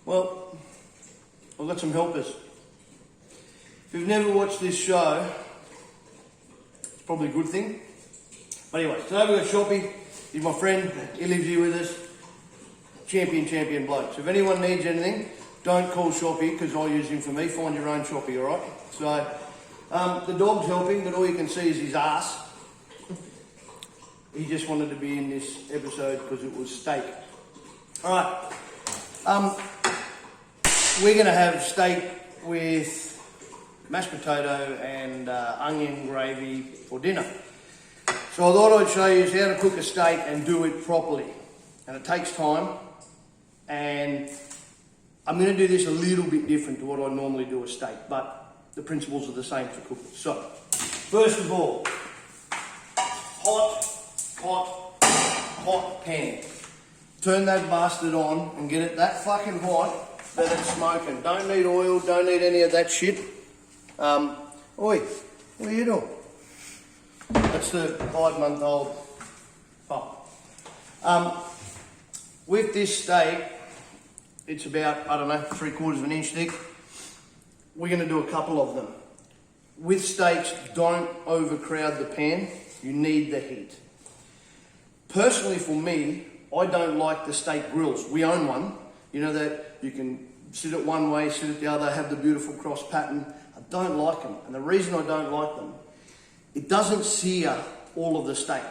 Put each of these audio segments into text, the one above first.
Well, I've got some helpers. If you've never watched this show, it's probably a good thing. But anyway, today we've got Shoppy. He's my friend. He lives here with us. Champion bloke. So if anyone needs anything, don't call Shoppy because I use him for me. Find your own Shoppy, all right? So the dog's helping, but all you can see is his ass. He just wanted to be in this episode because it was steak. All right. We're going to have steak with mashed potato and onion gravy for dinner. So I thought I'd show you how to cook a steak and do it properly. And it takes time. And I'm going to do this a little bit different to what I normally do a steak, but the principles are the same to cook it. So, first of all, hot pan. Turn that bastard on and get it that fucking hot that it's smoking. Don't need oil, don't need any of that shit. Oi, what are you doing? That's the 5-month-old pup. With this steak, it's about, 3/4 of an inch thick. We're going to do a couple of them. With steaks, don't overcrowd the pan. You need the heat. Personally, for me, I don't like the steak grills. We own one. You know that you can sit it one way, sit it the other, have the beautiful cross pattern. I don't like them. And the reason I don't like them, it doesn't sear all of the steak.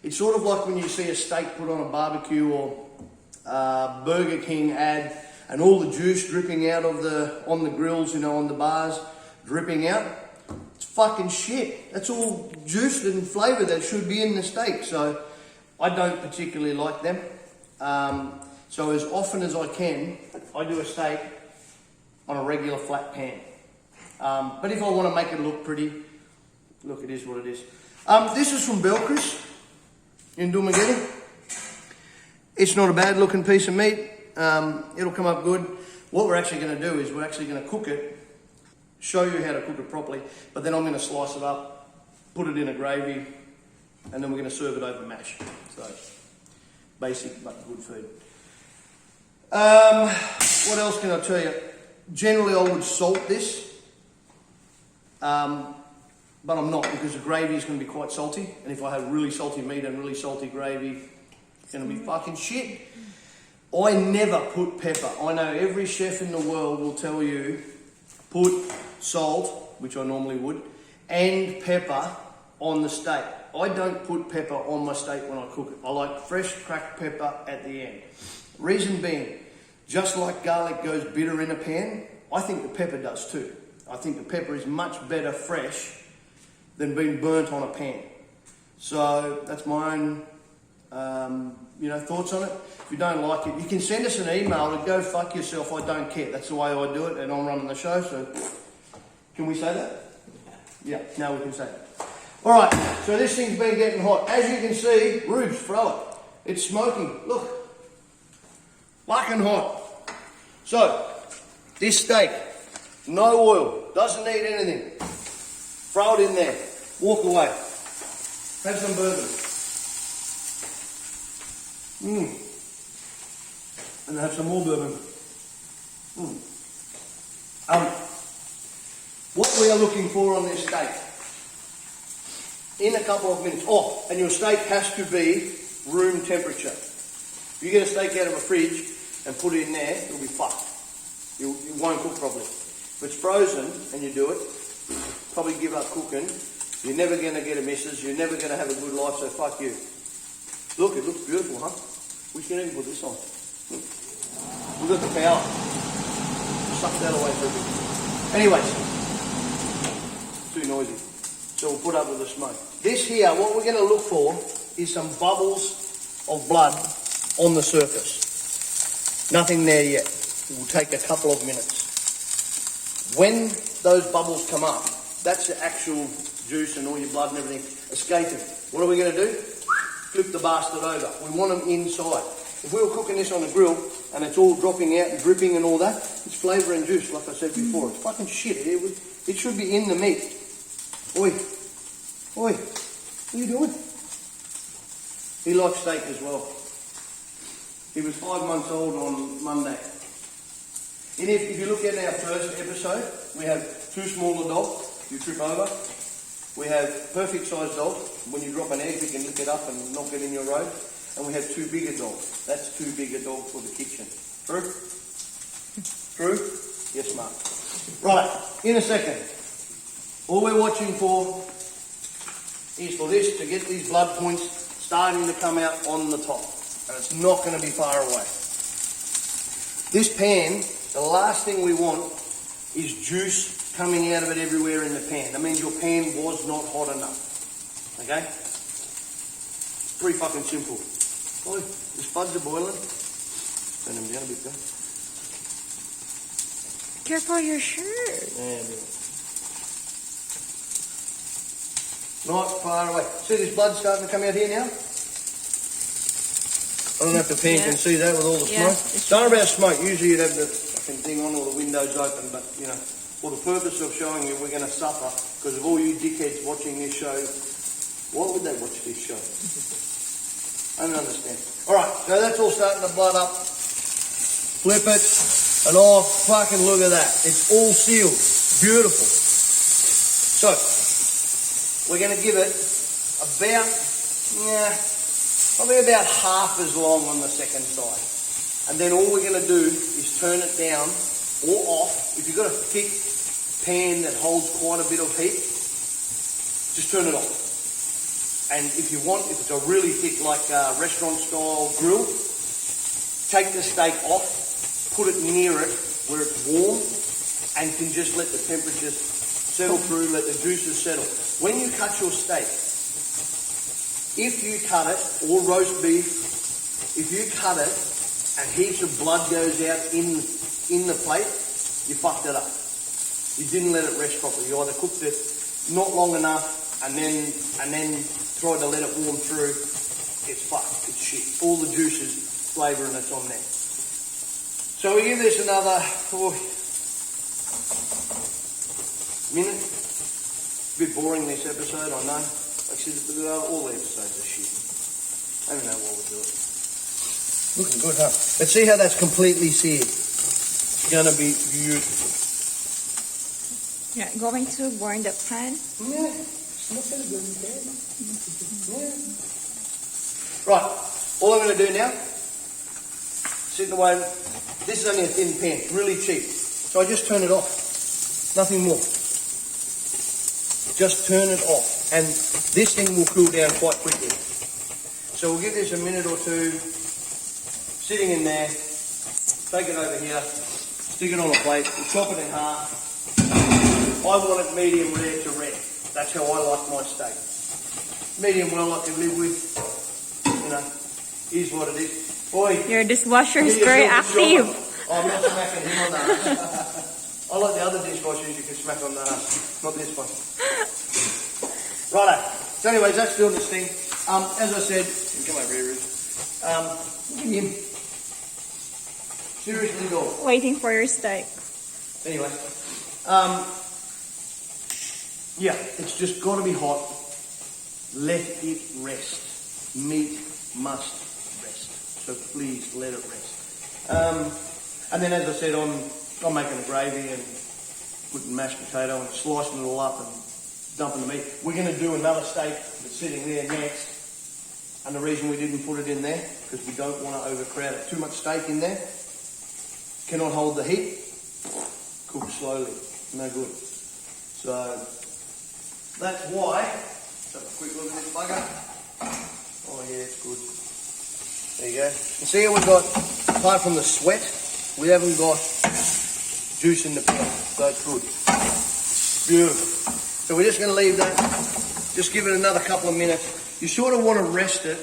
It's sort of like when you see a steak put on a barbecue or Burger King ad and all the juice dripping out of on the grills, on the bars, dripping out. It's fucking shit. That's all juice and flavour that should be in the steak. So I don't particularly like them. So as often as I can, I do a steak on a regular flat pan. But if I want to make it look pretty, look, it is what it is. This is from Belcris in Doomageddon. It's not a bad looking piece of meat. It'll come up good. What we're actually going to do is we're actually going to cook it, show you how to cook it properly, but then I'm going to slice it up, put it in a gravy, and then we're going to serve it over mash. So, basic but good food. What else can I tell you? Generally I would salt this, but I'm not because the gravy is going to be quite salty, and if I have really salty meat and really salty gravy, it's going to be fucking shit. I never put pepper. I know every chef in the world will tell you put salt, which I normally would, and pepper on the steak. I don't put pepper on my steak when I cook it. I like fresh cracked pepper at the end. Reason being, just like garlic goes bitter in a pan, I think the pepper does too. I think the pepper is much better fresh than being burnt on a pan. So that's my own thoughts on it. If you don't like it, you can send us an email and go fuck yourself, I don't care. That's the way I do it and I'm running the show, so can we say that? Yeah, now we can say it. Alright, so this thing's been getting hot. As you can see, Rubes, throw it. It's smoking, look. Fucking hot. So, this steak, no oil, doesn't need anything. Throw it in there, walk away. Have some bourbon. And have some more bourbon. What we are looking for on this steak, in a couple of minutes, and your steak has to be room temperature. If you get a steak out of a fridge and put it in there, it'll be fucked. It won't cook properly. If it's frozen and you do it, probably give up cooking. You're never going to get a missus, you're never going to have a good life, so fuck you. Look, it looks beautiful, huh? We should even put this on. Look at the power. Suck that away for a bit. Anyways, too noisy. So we'll put up with the smoke. This here, what we're going to look for is some bubbles of blood on the surface. Nothing there yet. It will take a couple of minutes. When those bubbles come up, that's the actual juice and all your blood and everything escaping. What are we going to do? Flip the bastard over. We want them inside. If we were cooking this on a grill and it's all dropping out and dripping and all that, it's flavour and juice, like I said before. It's fucking shit. It should be in the meat. Oi. What are you doing? He likes steak as well. He was 5 months old on Monday. And if you look at our first episode, we have 2 smaller dogs you trip over. We have perfect sized dogs. When you drop an egg, you can lick it up and knock it in your road. And we have 2 bigger dogs. That's 2 bigger dogs for the kitchen. True? True? Yes, Mark. Right, in a second. All we're watching for is for this to get these blood points starting to come out on the top. And it's not going to be far away. This pan, the last thing we want is juice coming out of it everywhere in the pan. That means your pan was not hot enough. Okay? Pretty fucking simple. Oh, the spuds are boiling. Turn them down a bit there. Careful your shirt. Yeah, not far away. See this blood starting to come out here now? I don't know if the pan can see that with all the smoke. Don't worry about smoke. Usually you'd have the fucking thing on or the windows open, but you know, for the purpose of showing you we're going to suffer because of all you dickheads watching this show. Why would they watch this show? I don't understand. Alright, so that's all starting to blood up. Flip it, and oh, fucking look at that. It's all sealed. Beautiful. So, we're going to give it about, probably about half as long on the second side. And then all we're going to do is turn it down or off. If you've got a thick pan that holds quite a bit of heat, just turn it off. And if you want, if it's a really thick, like restaurant style grill, take the steak off, put it near it where it's warm, and can just let the temperatures settle through, let the juices settle. When you cut your steak, if you cut it, or roast beef, if you cut it and heaps of blood goes out in the plate, you fucked it up. You didn't let it rest properly. You either cooked it not long enough and then tried to let it warm through. It's fucked. It's shit. All the juices, flavour, and it's on there. So we give this another minute. A bit boring this episode, I know. Actually, all the episodes are shit. I don't know why we do it. Looking good, huh? Let's see how that's completely seared. It's going to be beautiful. Yeah, going to burn the pan? Yeah, it's not going to burn the pan. Yeah. Right, all I'm going to do now, sit away. This is only a thin pan, really cheap. So I just turn it off. Nothing more. Just turn it off. And this thing will cool down quite quickly. So we'll give this a minute or two, sitting in there, take it over here, stick it on a plate, we'll chop it in half. I want it medium rare to red. That's how I like my steak. Medium well I can live with. You know, here's what it is. Boy, your dishwasher is very active. Oh, I'm not smacking him on the ass. I like the other dishwashers you can smack on the ass, not this one. Righto. So anyways, that's doing this thing. As I said, come over here, Riz. Him. Seriously, dog. Waiting for your steak. Anyway, yeah, it's just got to be hot. Let it rest. Meat must rest. So please let it rest. And then, as I said, I'm making a gravy and putting mashed potato and slicing it all up and dumping the meat. We're going to do another steak that's sitting there next. And the reason we didn't put it in there, because we don't want to overcrowd it. Too much steak in there cannot hold the heat. Cook slowly. No good. So that's why. Let's have a quick look at this bugger. Oh yeah, it's good. There you go. You see how we've got, apart from the sweat, we haven't got juice in the pan. So it's good. Beautiful. So we're just going to leave that. Just give it another couple of minutes. You sort of want to rest it.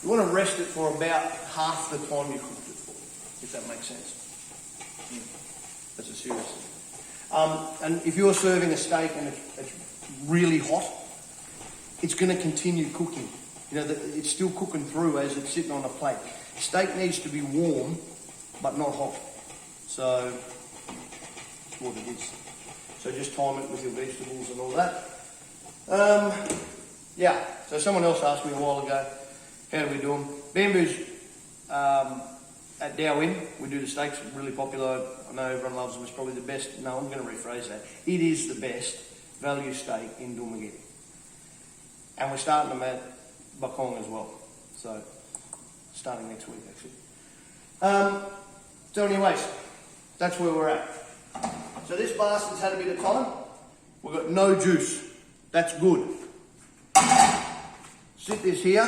You want to rest it for about half the time you cooked it for, if that makes sense. That's a serious thing. And if you're serving a steak and it's really hot, it's going to continue cooking. You know, it's still cooking through as it's sitting on a plate. Steak needs to be warm, but not hot. So that's what it is. So just time it with your vegetables and all that. Yeah, so someone else asked me a while ago, how do we do them? Bamboos at Darwin, we do the steaks, really popular. I know everyone loves them. It's probably the best. No, I'm going to rephrase that. It is the best value steak in Doomagit. And we're starting them at Bakong as well. So, starting next week actually. So anyways, that's where we're at. So this bastard's had a bit of time. We've got no juice. That's good. Sit this here.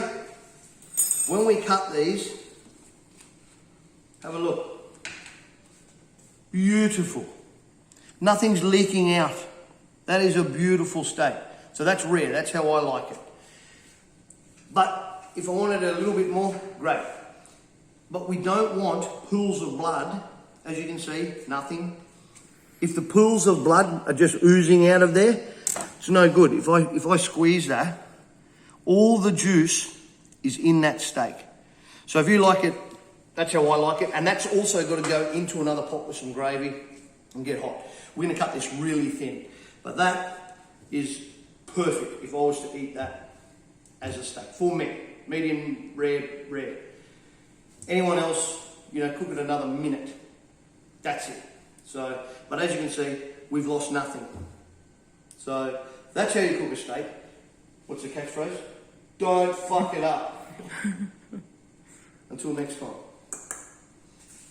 When we cut these, have a look. Beautiful. Nothing's leaking out. That is a beautiful steak. So that's rare. That's how I like it. But if I wanted a little bit more, great. But we don't want pools of blood. As you can see, nothing. If the pools of blood are just oozing out of there, it's no good. If I squeeze that, all the juice is in that steak. So if you like it, that's how I like it. And that's also got to go into another pot with some gravy and get hot. We're going to cut this really thin. But that is perfect if I was to eat that as a steak. For me, medium, rare. Anyone else, cook it another minute. That's it. So, but as you can see, we've lost nothing. So that's how you cook a steak. What's the catchphrase? Don't fuck it up. Until next time.